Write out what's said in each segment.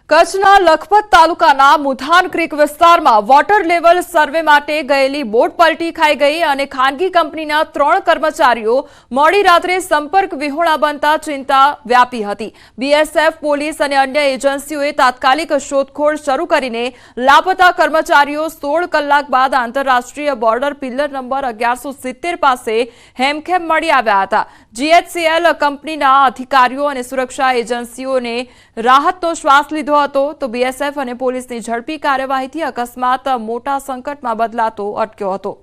કચ્છના લખપત તાલુકાના મુથાન ક્રીક વિસ્તારમાં વોટર લેવલ સર્વે માટે ગયેલી બોટ પલટી ખાઈ ગઈ અને ખાનગી કંપનીના 3 કર્મચારીઓ મોડી રાત્રે સંપર્ક વિહોણા બનતા ચિંતા વ્યાપી હતી। બીએસએફ, પોલીસ અને અન્ય એજન્સીઓએ તાત્કાલિક શોધખોળ શરૂ કરીને લાપતા કર્મચારીઓ 16 કલાક બાદ આંતરરાષ્ટ્રીય બોર્ડર પિલ્લર નંબર 1170 પાસે હેમખેમ મળી આવ્યા હતા। જીએચસીએલ કંપનીના અધિકારીઓ અને સુરક્ષા એજન્સીઓને રાહતનો શ્વાસ લીધો तो बीएसएफ और पुलिस की झड़पी कार्यवाही थी अकस्मात मोटा संकट में बदलातो अटक्यो हतो।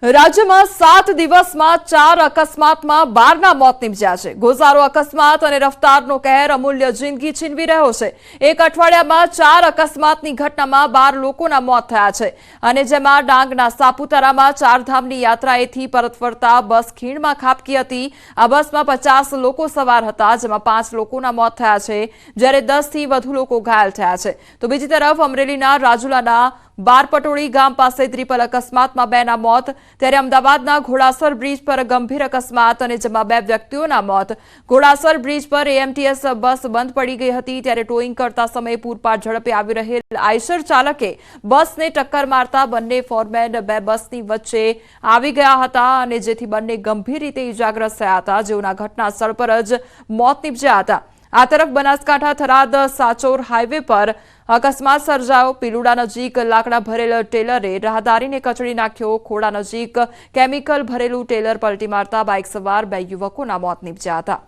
राज्य में 7 दिवस में 4 अकस्मात में 12 मौत निपज्या छे। गोजारो अकस्मात और रफ्तारनो कहर अमूल्य जिंदगी छीनवी रह्यो छे। एक अठवाडिया में 4 अकस्मातनी घटना में 12 लोकोना मौत थया छे अने जेमां डांगना सापुतारा में 4 धामनी यात्राएथी परत फरता बस खीण में खाबकी हती। आ बस में 50 लोको सवार हता, जेमां 5 लोकोना मौत थया छे, ज्यारे 10 थी वधु लोको घायल थया छे। तो बीजी तरफ अमरेलीना રાજુલાના बारपटोड़ी गाम पासे ट्रिपल अकस्मात में 2 मौत, त्यारे अमदावादना घोड़ासर ब्रिज पर गंभीर अकस्मात अने जेमां 2 व्यक्तिओना मौत। घोड़ासर ब्रिज पर एएमटीएस बस बंद पड़ी गई हती, त्यारे टोइंग करता समय पूरपाट झड़पे आवी रहेल आइशर चालके बसने टक्कर मारता बंने फोरमेन 2 बसनी वच्चे आवी गया हता अने जेथी बंने गंभीर रीते इजाग्रस्त थया हता, जेओना घटनास्थळ पर ज मौत निपज्या हता। आ तरफ बनासकांठा थराद साचोर हाईवे पर अकस्मात सर्जायो। पीलुड़ा नजीक लाकड़ा भरेल टेलरे राहदारीने कचड़ी नाख्यो। खोड़ा नजीक केमिकल भरेलू टेलर पलटी मारता बाइक सवार 2 युवकोना मौत निपज्या हता।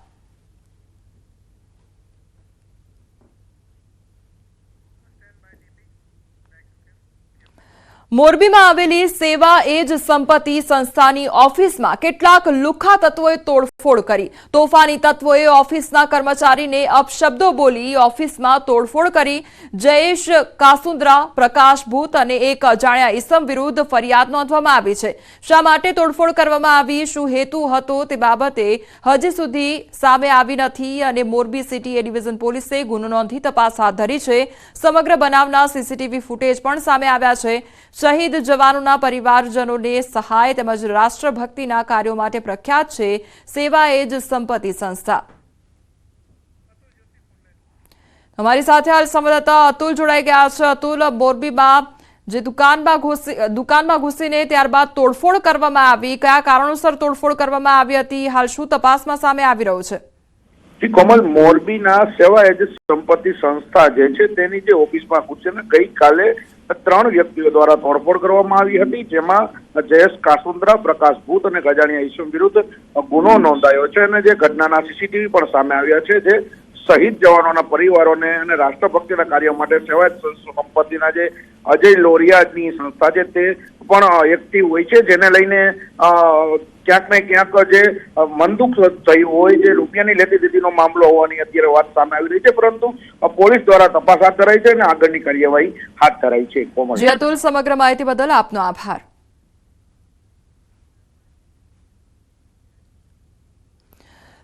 मोरबी में आवेली सेवा एज संपत्ति संस्थानी ऑफिस में केटलाक लुख्खा तत्वोए तोड़फोड़ करी। तोफानी तत्वोए ऑफिसना कर्मचारीने अपशब्दों बोली ऑफिस में तोड़फोड़ करी। जयेश कासुंद्रा, प्रकाश भूत और एक अजाण्या ईसम विरुद्ध फरियाद नोंधवामां आवी छे। शा माटे तोड़फोड़ करवामां आवी, शुं हेतु हतो ते बाबते हजी सुधी सामे आवी नथी अने मोरबी सिटी ए डिविजन पोलीसे गुनो नोंधी तपास हाथ धरी छे। समग्र बनावना सीसीटीवी फूटेज पण सामे आव्या छे। शहीद जवानों परिवारजनों ने सहाय तेमज राष्ट्रभक्तिना कार्यों माटे प्रख्यात छे सेवा एज संपत्ति संस्था। हमारी साथे हाल संवाददाता अतुल जोड़ाई गया छे। अतुल, मोरबी में जे दुकान में घुसीने त्यारबाद तोड़फोड़ करवामां आवी, कया कारणोसर तोड़फोड़ करवामां आवी हती, हाल शुं तपासमां सामे आवी रह्युं छे? कोमल, मोरबीना सेवा एज संपत्ति संस्था जे छे तेनी जे ऑफिसमां घुसीने गई काले 3 व्यक्तिओ द्वारा तोड़फोड़ करवामां आवी हती, जेमां जयेश कासुंद्रा, प्रकाश भूत और अजाण्या ईसम विरुद्ध गुनो नोंधायो छे अने जे घटनाना सीसीटीवी पण सामे आव्या छे। जे शहीद जवानोना परिवारोने अने राष्ट्रभक्तिना कार्यो माटे सेवा संपत्तिना जे अजय लोरियानी संस्था छे ते पण एक्टिव होय छे, जेने लईने क्यांक ने क्यांक जे मंदुक थई होय, जे रूपियानी लेती देतीनो मामलो होवानी अत्यारे वात सामे आवी रही छे, परंतु पोलीस द्वारा तपास हाथ धराई छे अने आगळनी कार्यवाही हाथ धराई छे। जी अतुल, समग्र माहिती बदल आपनो आभार।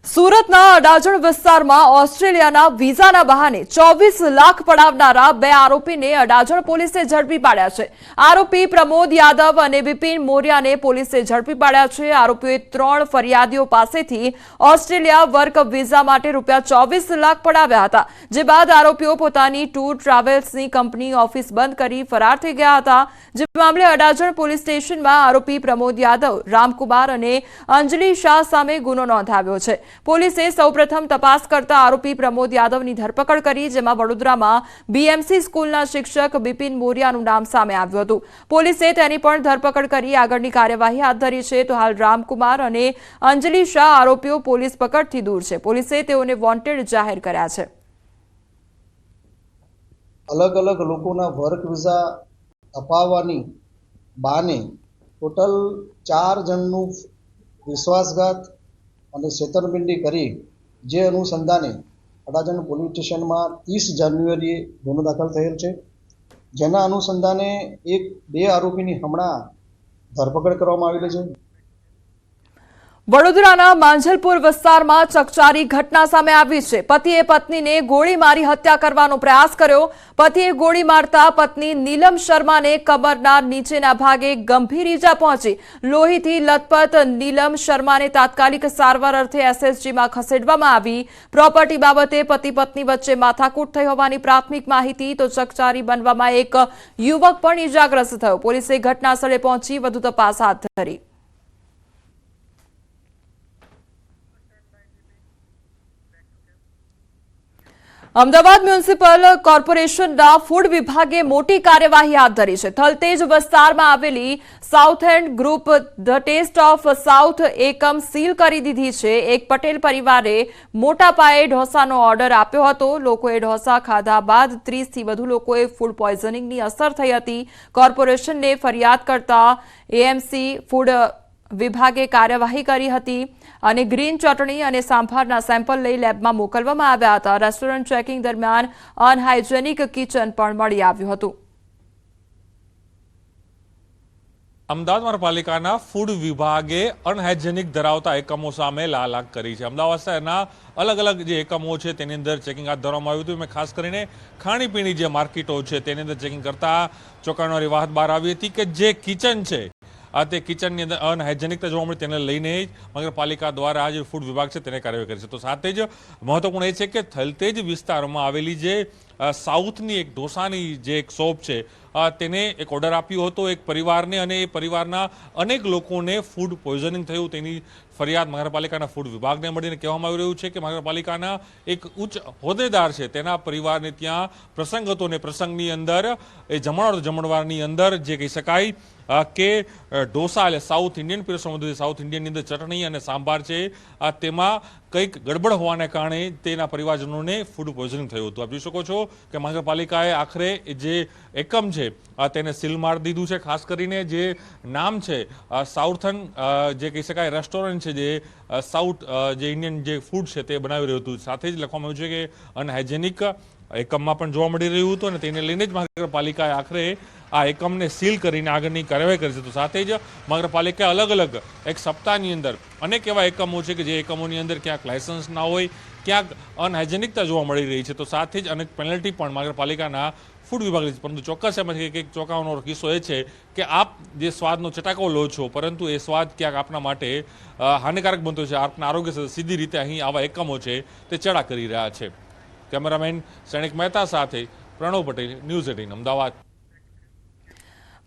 सूरतना अडाजण विस्तारमां ऑस्ट्रेलियाना वीजाना बहाने 24 लाख पडावनारा 2 आरोपीने अडाजण पोलीसे झड़पी पाड्या छे। आरोपी प्रमोद यादव और विपिन मोरियाने पोलीसे झड़पी पाड्या छे। आरोपीओए 3 फरियादीओ पासेथी ऑस्ट्रेलिया वर्क वीजा माटे ₹24 लाख पडाव्या हता, जे बाद आरोपीओ पोतानी टूर ट्रावेल्सनी कंपनी ऑफिस बंद करी फरार थई गया हता। जे मामले अडाजण पोलीस स्टेशनमां आरोपी प्रमोद यादव, रामकुमार और अंजलि शाह सामे गुनो नोंधाव्यो छे। पोलीसे सौप्रथम तपास करता आरोपी प्रमोद यादवनी धरपकड़ करी, जेमां वडोदरामां बीएमसी स्कूलना शिक्षक बिपिन मोरियानुं नाम सामे आव्युं हतुं। पोलीसे तेनी पण धरपकड़ करी आगळनी कार्यवाही हाथ धरी छे। तो हाल रामकुमार और अंजलि शाह आरोपीओ पोलीस पकड़थी दूर छे। पोलीसे तेओने वोंटेड जाहेर कर्या छे। अलग अलग लोकोना वर्क वीजा अपाववानी बाने टोटल 4 जनનું विश्वासघात અને છેતરપિંડી કરી જે અનુસંધાને અડાજણ પોલીસ સ્ટેશનમાં 30 જાન્યુઆરીએ ગુનો દાખલ થયેલ છે, જેના અનુસંધાને 1-2 આરોપીની હમણાં ધરપકડ કરવામાં આવેલી છે। વડોદરાના માંજલપુર વિસ્તારમાં ચકચારી ઘટના સામે આવી છે। પતિએ પત્નીને ગોળી મારી હત્યા કરવાનો પ્રયાસ કર્યો। પતિએ ગોળી મારતા પત્ની નીલમ શર્માને કમરના નીચેના ભાગે ગંભીર ઈજા પહોંચી। લોહીથી લથપથ નીલમ શર્માને તાત્કાલિક સારવાર અર્થે એસએસજીમાં ખસેડવામાં આવી। પ્રોપર્ટી બાબતે પતિ પત્ની વચ્ચે માથાકૂટ થઈ હોવાની પ્રાથમિક માહિતી તો ચકચારી બનવામાં એક યુવક પણ ઈજાગ્રસ્ત થયો। પોલીસે ઘટનાસ્થળે પહોંચી વધુ તપાસ હાથ ધરી। અમદાવાદ મ્યુનિસિપલ કોર્પોરેશનના ફૂડ વિભાગે મોટી કાર્યવાહી હાથ ધરી છે। થલતેજ વિસ્તારમાં આવેલી South End Group the Taste of South એકમ સીલ કરી દીધી છે। એક પટેલ પરિવારે મોટા પાયે ઢોસાનો ઓર્ડર આપ્યો હતો। લોકોએ ઢોસા ખાધા બાદ 30થી વધુ લોકોએ ફૂડ પોઈઝનિંગની અસર થઈ હતી। કોર્પોરેશનને ફરિયાદ કરતા એએમસી ફૂડ વિભાગે કાર્યવાહી કરી હતી અને ગ્રીન ચટણી અને સાંભારના સેમ્પલ લઈ લેબમાં મોકલવામાં આવ્યા હતા। રેસ્ટોરન્ટ ચેકિંગ દરમિયાન અનહાઇજેનિક કિચન પણ મળી આવ્યું હતું। અમદાવાદ મહાનગરપાલિકાના ફૂડ વિભાગે અનહાઇજેનિક ધરાવતા એકમો સામે લાલાક કરી છે। અમદાવાદ શહેરના અલગ અલગ જે એકમો છે તેની અંદર ચેકિંગ હાથ ધરવામાં આવ્યું હતું। એમાં ખાસ કરીને ખાણીપીણી જે માર્કેટો છે તેની અંદર ચેકિંગ કરતા ચોંકાવનારી વાત બહાર આવી હતી કે જે કિચન છે તે કિચનની અંદર અનહાઇજેનિકતા જોવા મળી, તેને લઈને જ નગરપાલિકા દ્વારા જે ફૂડ વિભાગ છે તેને કાર્યવાહી કરી છે। તો સાથે જ મહત્વપૂર્ણ એ છે કે થલતેજ વિસ્તારમાં આવેલી જે સાઉથની એક ઢોસાની જે એક શોપ છે તેને એક ઓર્ડર આપ્યો હતો એક પરિવારને અને એ પરિવારના અનેક લોકોને ફૂડ પોઈઝનિંગ થયું તેની ફરિયાદ મહાનગરપાલિકાના ફૂડ વિભાગને મળીને કહેવામાં આવી રહ્યું છે કે મહાનગરપાલિકાના એક ઉચ્ચ હોદ્દેદાર છે તેના પરિવારને ત્યાં પ્રસંગ હતો અને પ્રસંગની અંદર એ જમણવારની અંદર જે કહી શકાય કે ઢોસા એટલે સાઉથ ઇન્ડિયન પીરસવામાં સાઉથ ઇન્ડિયનની અંદર ચટણી અને સાંભાર છે તેમાં કંઈક ગડબડ હોવાને કારણે તેના પરિવારજનોને ફૂડ પોઈઝનિંગ થયું હતું। આપ જોઈ શકો છો કે મહાનગરપાલિકાએ આખરે જે એકમ છે તેને સીલ મારી દીધું છે। ખાસ કરીને જે નામ છે સાઉથર્ન જે કહી શકાય રેસ્ટોરન્ટ છે જે સાઉથ જે ઇન્ડિયન જે ફૂડ છે તે બનાવી રહ્યું હતું, સાથે જ લખવામાં આવ્યું છે કે અનહાઇજેનિક એકમમાં પણ જોવા મળી રહ્યું હતું અને તેને લઈને જ મહાનગરપાલિકાએ આખરે આ એકમને સીલ કરીને આગળની કાર્યવાહી કરી છે। તો સાથે જ મહાનગરપાલિકાએ અલગ અલગ એક સપ્તાહની અંદર અનેક એવા એકમો છે કે જે એકમોની અંદર ક્યાંક લાયસન્સ ના હોય, ક્યાંક અનહાઇજેનિકતા જોવા મળી રહી છે, તો સાથે જ અનેક પેનલ્ટી પણ મહાનગરપાલિકાના ફૂડ વિભાગ લે છે। પરંતુ ચોક્કસ એમાંથી એક ચોંકાવવાનો કિસ્સો એ છે કે આપ જે સ્વાદનો ચટાકો લો છો પરંતુ એ સ્વાદ ક્યાંક આપના માટે હાનિકારક બનતો છે। આપના આરોગ્ય સાથે સીધી રીતે અહીં આવા એકમો છે તે ચડા કરી રહ્યા છે। કેમેરામેન સૈનિક મહેતા સાથે પ્રણવ પટેલ, ન્યૂઝ 18 અમદાવાદ।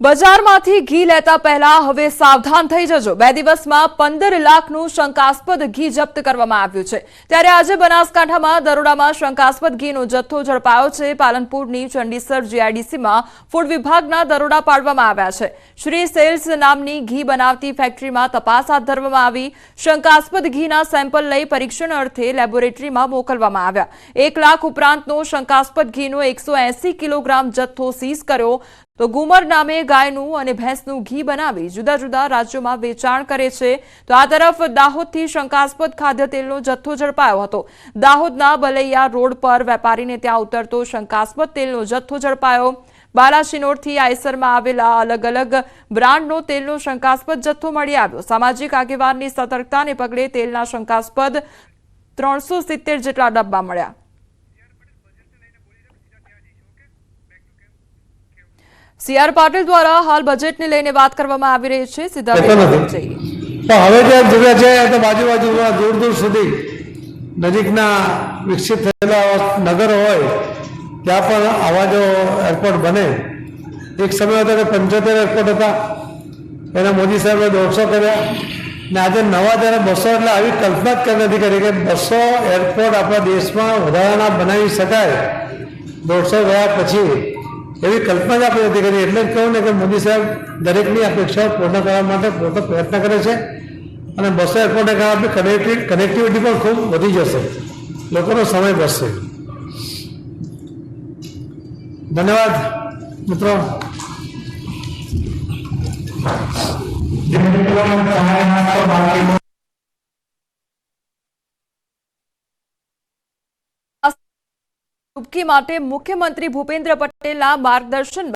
બજારમાંથી ઘી લેતા પહેલા હવે સાવધાન થઈ જજો। 2 દિવસમાં 15 લાખનું શંકાસ્પદ ઘી જપ્ત કરવામાં આવ્યું છે। ત્યારે આજે બનાસકાંઠામાં દરોડામાં શંકાસ્પદ ઘીનો જથ્થો ઝડપાયો છે। પાલનપુરની ચંડીસર જીઆઈડીસીમાં ફૂડ વિભાગના દરોડા પાડવામાં આવ્યા છે। શ્રી સેલ્સ નામની ઘી બનાવતી ફેક્ટરીમાં તપાસ હાથ ધરવામાં આવી। શંકાસ્પદ ઘીના સેમ્પલ લઈ પરીક્ષણ અર્થે લેબોરેટરીમાં મોકલવામાં આવ્યા। 1 લાખ ઉપરાંતનો શંકાસ્પદ ઘીનો 180 કિલોગ્રામ જથ્થો સીઝ કર્યો। તો ગુમર નામે ગાયનું અને ભેંસનું ઘી બનાવી જુદા જુદા રાજ્યોમાં વેચાણ કરે છે। તો આ તરફ દાહોદથી શંકાસ્પદ ખાદ્ય તેલનો જથ્થો ઝડપાયો હતો। દાહોદના બલૈયા રોડ પર વેપારીને ત્યાં ઉતરતો શંકાસ્પદ તેલનો જથ્થો ઝડપાયો। બાલાશિનોરથી આઈસરમાં આવેલા અલગ અલગ બ્રાન્ડનો તેલનો શંકાસ્પદ જથ્થો મળી આવ્યો। સામાજિક આગેવાનની સતર્કતાને પગલે તેલના શંકાસ્પદ 370 જેટલા ડબ્બા મળ્યા। સીઆર પાટીલ દ્વારા હાલ બજેટને લઈને વાત કરવામાં આવી રહી છે। સીધા તો હવે જે જગ્યા છે તો બાજુમાં દૂર દૂર સુધી નજીકના વિકસિત થયેલા નગર હોય ત્યાં પણ આવા જો એરપોર્ટ બને। એક સમય હતો કે 75 એરપોર્ટ હતા, એના મોદી સાહેબે 150 કર્યા ને આજે નવા ત્યારે 200 એટલે આવી કલ્પના જ કરી નથી કરી કે 200 એરપોર્ટ આપણા દેશમાં વધારાના બનાવી શકાય 150 ગયા પછી, એવી કલ્પના જ આપણે નથી કરી। એટલે જ કહું ને કે મોદી સાહેબ દરેકની અપેક્ષાઓ પૂર્ણ કરવા માટે પોતે પ્રયત્ન કરે છે અને 200 એરપોર્ટને કારણે આપણી કનેક્ટિવિટી પણ ખૂબ વધી જશે, લોકોનો સમય બચશે। ધન્યવાદ મિત્રો। ડૂબકી માટે મુખ્યમંત્રી ભૂપેન્દ્ર પટેલના માર્ગદર્શન